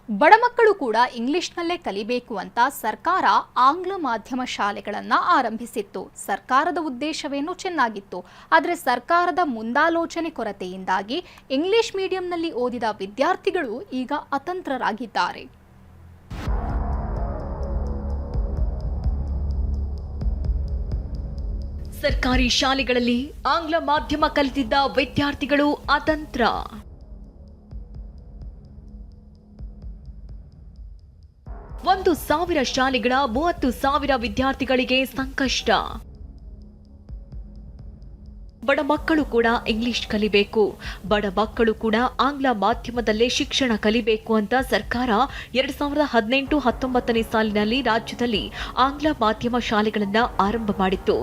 ಬಡ ಮಕ್ಕಳು ಕೂಡ ಇಂಗ್ಲಿಷ್ನಲ್ಲೇ ಕಲಿಬೇಕು ಅಂತ ಸರ್ಕಾರ ಆಂಗ್ಲ ಮಾಧ್ಯಮ ಶಾಲೆಗಳನ್ನು ಆರಂಭಿಸಿತ್ತು. ಸರ್ಕಾರದ ಉದ್ದೇಶವೇನೋ ಚೆನ್ನಾಗಿತ್ತು. ಆದರೆ ಸರ್ಕಾರದ ಮುಂದಾಲೋಚನೆ ಕೊರತೆಯಿಂದಾಗಿ ಇಂಗ್ಲಿಷ್ ಮೀಡಿಯಂನಲ್ಲಿ ಓದಿದ ವಿದ್ಯಾರ್ಥಿಗಳು ಈಗ ಅತಂತ್ರರಾಗಿದ್ದಾರೆ. ಸರ್ಕಾರಿ ಶಾಲೆಗಳಲ್ಲಿ ಆಂಗ್ಲ ಮಾಧ್ಯಮ ಕಲಿತಿದ್ದ ವಿದ್ಯಾರ್ಥಿಗಳು ಅತಂತ್ರ. 1,000 ಶಾಲೆಗಳ 30,000 ವಿದ್ಯಾರ್ಥಿಗಳಿಗೆ ಸಂಕಷ್ಟ. ಬಡ ಮಕ್ಕಳು ಕೂಡ ಇಂಗ್ಲಿಷ್ ಕಲಿಬೇಕು, ಬಡ ಮಕ್ಕಳು ಕೂಡ ಆಂಗ್ಲ ಮಾಧ್ಯಮದಲ್ಲೇ ಶಿಕ್ಷಣ ಕಲಿಬೇಕು ಅಂತ ಸರ್ಕಾರ 2018-19 ಸಾಲಿನಲ್ಲಿ ರಾಜ್ಯದಲ್ಲಿ ಆಂಗ್ಲ ಮಾಧ್ಯಮ ಶಾಲೆಗಳನ್ನು ಆರಂಭ ಮಾಡಿತ್ತು.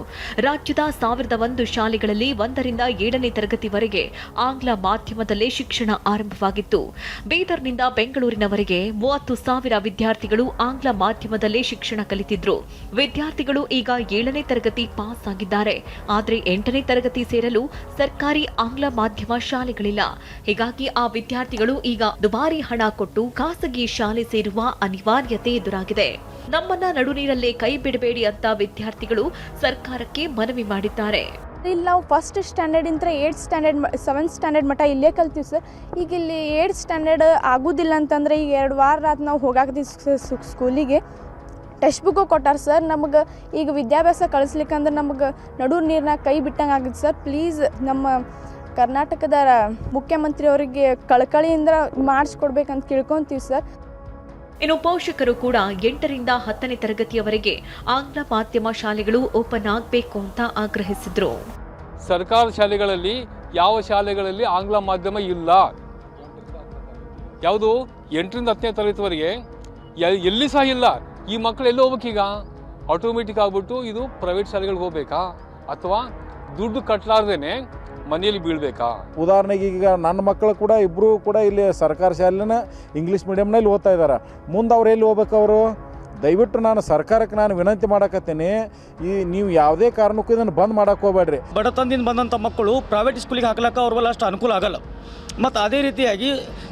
ರಾಜ್ಯದ 1,001 ಶಾಲೆಗಳಲ್ಲಿ 1ರಿಂದ 7ನೇ ತರಗತಿವರೆಗೆ ಆಂಗ್ಲ ಮಾಧ್ಯಮದಲ್ಲೇ ಶಿಕ್ಷಣ ಆರಂಭವಾಗಿತ್ತು. ಬೀದರ್ನಿಂದ ಬೆಂಗಳೂರಿನವರೆಗೆ 30,000 ವಿದ್ಯಾರ್ಥಿಗಳು ಆಂಗ್ಲ ಮಾಧ್ಯಮದಲ್ಲೇ ಶಿಕ್ಷಣ ಕಲಿತಿದ್ರು. ವಿದ್ಯಾರ್ಥಿಗಳು ಈಗ 7ನೇ ತರಗತಿ ಪಾಸ್ ಆಗಿದ್ದಾರೆ. ಆದರೆ 8ನೇ ತರಗತಿ ಸೇರಲು ಸರ್ಕಾರಿ ಆಂಗ್ಲ ಮಾಧ್ಯಮ ಶಾಲೆಗಳಿಲ್ಲ. ಹೀಗಾಗಿ ಆ ವಿದ್ಯಾರ್ಥಿಗಳು ಈಗ ದುಬಾರಿ ಹಣ ಕೊಟ್ಟು ಖಾಸಗಿ ಶಾಲೆ ಸೇರುವ ಅನಿವಾರ್ಯತೆ ಎದುರಾಗಿದೆ. ನಮ್ಮನ್ನ ನಡುನೀರಲ್ಲೇ ಕೈ ಬಿಡಬೇಡಿ ಅಂತ ವಿದ್ಯಾರ್ಥಿಗಳು ಸರ್ಕಾರಕ್ಕೆ ಮನವಿ ಮಾಡಿದ್ದಾರೆ. ಇಲ್ಲಿ ನಾವು ಫಸ್ಟ್ ಸ್ಟ್ಯಾಂಡರ್ಡ್ ಇಂದ 8th ಸ್ಟ್ಯಾಂಡರ್ಡ್ 7th ಸ್ಟ್ಯಾಂಡರ್ಡ್ ಮಟ್ಟ ಇಲ್ಲೇ ಕಲ್ತೀವಿ ಸರ್. ಈಗ ಇಲ್ಲಿ 8th ಸ್ಟ್ಯಾಂಡರ್ಡ್ ಆಗೋದಿಲ್ಲ ಅಂತಂದರೆ ಈಗ 2 ವಾರ ರಾತ್ ನಾವು ಹೋಗಾಕತ್ತೀವಿ ಸ್ಕೂಲಿಗೆ. ಟೆಕ್ಸ್ಟ್ ಬುಕ್ಕು ಕೊಟ್ಟಾರ ಸರ್. ನಮಗೆ ಈಗ ವಿದ್ಯಾಭ್ಯಾಸ ಕಳಿಸ್ಲಿಕ್ಕಂದ್ರೆ ನಮಗೆ ನಡು ನೀರಿನಾಗ ಕೈ ಬಿಟ್ಟಂಗೆ ಆಗುತ್ತೆ ಸರ್. ಪ್ಲೀಸ್ ನಮ್ಮ ಕರ್ನಾಟಕದ ಮುಖ್ಯಮಂತ್ರಿ ಅವರಿಗೆ ಕಳಕಳಿಯಿಂದ ಮಾಡಿಸ್ಕೊಡ್ಬೇಕಂತ ಕೇಳ್ಕೊತೀವಿ ಸರ್. ಇನ್ನು ಪೋಷಕರು ಕೂಡ 8ರಿಂದ 10ನೇ ತರಗತಿಯವರೆಗೆ ಆಂಗ್ಲ ಮಾಧ್ಯಮ ಶಾಲೆಗಳು ಓಪನ್ ಆಗಬೇಕು ಅಂತ ಆಗ್ರಹಿಸಿದ್ರು. ಸರ್ಕಾರ ಶಾಲೆಗಳಲ್ಲಿ ಯಾವ ಶಾಲೆಗಳಲ್ಲಿ ಆಂಗ್ಲ ಮಾಧ್ಯಮ ಇಲ್ಲ, ಯಾವುದು 8ರಿಂದ 10ನೇ ತರಗತಿವರೆಗೆ ಎಲ್ಲಿ ಸಹ ಇಲ್ಲ. ಈ ಮಕ್ಕಳು ಎಲ್ಲಿ ಹೋಗ್ಬೇಕೀಗ? ಆಟೋಮೆಟಿಕ್ ಆಗ್ಬಿಟ್ಟು ಇದು ಪ್ರೈವೇಟ್ ಶಾಲೆಗಳಿಗೆ ಹೋಗ್ಬೇಕಾ ಅಥವಾ ದುಡ್ಡು ಕಟ್ಟಲಾರ್ದೇನೆ ಮನೆಯಲ್ಲಿ ಬೀಳ್ಬೇಕಾ? ಉದಾಹರಣೆಗೆ ಈಗ ನನ್ನ ಮಕ್ಕಳು ಕೂಡ ಇಬ್ಬರು ಕೂಡ ಇಲ್ಲಿ ಸರ್ಕಾರ ಶಾಲೆನ ಇಂಗ್ಲೀಷ್ ಮೀಡಿಯಮ್ನಲ್ಲಿ ಓದ್ತಾ ಇದ್ದಾರೆ. ಮುಂದೆ ಅವ್ರು ಎಲ್ಲಿ ಹೋಗ್ಬೇಕು? ಅವರು ದಯವಿಟ್ಟು ನಾನು ಸರ್ಕಾರಕ್ಕೆ ವಿನಂತಿ ಮಾಡಕತ್ತೀನಿ, ನೀವು ಯಾವುದೇ ಕಾರಣಕ್ಕೂ ಇದನ್ನು ಬಂದ್ ಮಾಡಕ್ಕೆ ಹೋಗ್ಬೇಡ್ರಿ. ಬಡತನದಿಂದ ಬಂದಂಥ ಮಕ್ಕಳು ಪ್ರೈವೇಟ್ ಸ್ಕೂಲಿಗೆ ಹಾಕ್ಲಿಕ್ಕೆ ಅವ್ರ ಅಷ್ಟು ಅನುಕೂಲ ಆಗಲ್ಲ. ಮತ್ತು ಅದೇ ರೀತಿಯಾಗಿ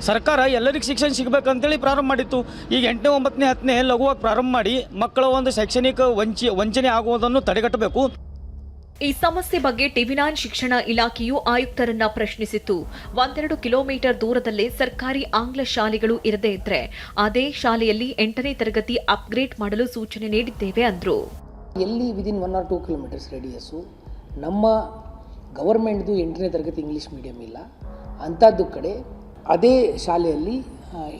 ಸರ್ಕಾರ ಎಲ್ಲರಿಗೂ ಶಿಕ್ಷಣ ಸಿಗಬೇಕಂತೇಳಿ ಪ್ರಾರಂಭ ಮಾಡಿತ್ತು. ಈಗ 8ನೇ 9ನೇ 10ನೇ ಲಘುವಾಗಿ ಪ್ರಾರಂಭ ಮಾಡಿ ಮಕ್ಕಳ ಒಂದು ಶೈಕ್ಷಣಿಕ ವಂಚನೆ ಆಗುವುದನ್ನು ತಡೆಗಟ್ಟಬೇಕು. ಈ ಸಮಸ್ಯೆ ಬಗ್ಗೆ ಟಿವಿ9 ಶಿಕ್ಷಣ ಇಲಾಖೆಯು ಆಯುಕ್ತರನ್ನ ಪ್ರಶ್ನಿಸಿತ್ತು. 1-2 ಕಿಲೋಮೀಟರ್ ದೂರದಲ್ಲೇ ಸರ್ಕಾರಿ ಆಂಗ್ಲ ಶಾಲೆಗಳು ಇರದೇ ಇದ್ರೆ ಅದೇ ಶಾಲೆಯಲ್ಲಿ 8ನೇ ತರಗತಿ ಅಪ್ಗ್ರೇಡ್ ಮಾಡಲು ಸೂಚನೆ ನೀಡಿದ್ದೇವೆ ಅಂದ್ರು. ಎಲ್ಲಿ ವಿದಿನ್ 1 or 2 ಕಿಲೋಮೀಟರ್ಸ್ ರೇಡಿಯಸ್ಸು ನಮ್ಮ ಗವರ್ಮೆಂಟ್ದು 8ನೇ ತರಗತಿ ಇಂಗ್ಲೀಷ್ ಮೀಡಿಯಮ್ ಇಲ್ಲ ಅಂಥದ್ದು ಕಡೆ ಅದೇ ಶಾಲೆಯಲ್ಲಿ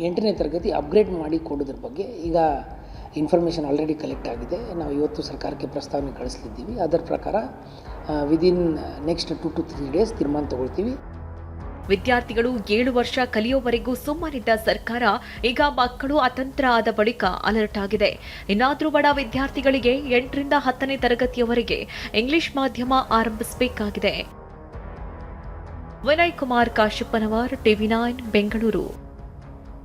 8ನೇ ತರಗತಿ ಅಪ್ಗ್ರೇಡ್ ಮಾಡಿ ಕೊಡೋದ್ರ ಬಗ್ಗೆ ಈಗ ಇನ್ಫಾರ್ಮೇಷನ್ ಆಲ್ರೆಡಿ ಕಲೆಕ್ಟ್ ಆಗಿದೆ. ನಾವು ಇವತ್ತು ಸರ್ಕಾರಕ್ಕೆ ಪ್ರಸ್ತಾವನೆ ಕಳಿಸ್ಲಿದ್ದೀವಿ. ಅದರ ಪ್ರಕಾರ ವಿದಿನ್ ನೆಕ್ಸ್ಟ್ 2 to 3 days ತೀರ್ಮಾನ ತಗೊಳ್ತೀವಿ. ವಿದ್ಯಾರ್ಥಿಗಳು 7 ವರ್ಷ ಕಲಿಯೋವರೆಗೂ ಸುಮ್ಮನಿದ್ದ ಸರ್ಕಾರ ಈಗ ಮಕ್ಕಳು ಅತಂತ್ರ ಆದ ಬಳಿಕ ಅಲರ್ಟ್ ಆಗಿದೆ. ಇನ್ನಾದರೂ ಬಡ ವಿದ್ಯಾರ್ಥಿಗಳಿಗೆ 8ರಿಂದ 10ನೇ ತರಗತಿಯವರೆಗೆ ಇಂಗ್ಲಿಷ್ ಮಾಧ್ಯಮ ಆರಂಭಿಸಬೇಕಾಗಿದೆ. ವಿನಯ್ ಕುಮಾರ್ ಕಾಶಪ್ಪನವರ್, ಟಿವಿ9 ಬೆಂಗಳೂರು.